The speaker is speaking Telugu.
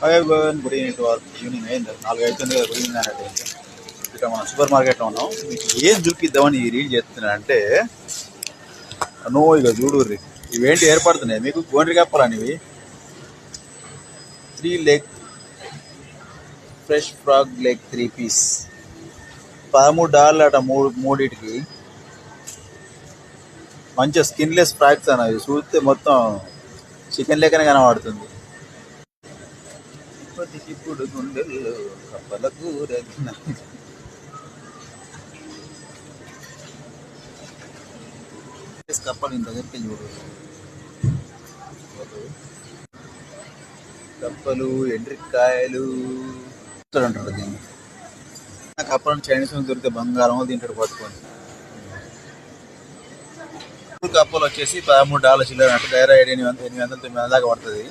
Hi Bhavan, good evening to all. Evening అయింది, 4 అవుతుంది కదా. గుడ్ ఈవినింగ్ అన్నట్టు. ఇక్కడ మనం సూపర్ మార్కెట్లో ఉన్నాం. మీకు ఏం చూపిద్దామని ఈ రీల్ చేస్తున్నా అంటే, నువ్వు ఇక చూడుర్రి, ఇవేంటి ఏర్పడుతున్నాయి మీకు గోండ్రి కప్పాలని. ఇవి 3 leg fresh frog leg 3 piece, $13 అట మూడిటికి. మంచిగా స్కిన్లెస్ ఫ్రాగ్స్ అన్నది, చూస్తే మొత్తం చికెన్ లెక్కనే కనబడుతుంది. ఇప్పటికిప్పుడు గుండెల్లో కప్పల కూర కప్పలు ఇంత దగ్గరికి చూడు. కప్పలు, ఎండ్రికాయలు అంటారు దీన్ని. కప్పలను చైనీస్ దొరికితే బంగారం తింటాడు పట్టుకొని. కప్పలు వచ్చేసి $13 చిల్లర అంటే డైరెక్ట్ 800-900 దాకా పడుతుంది.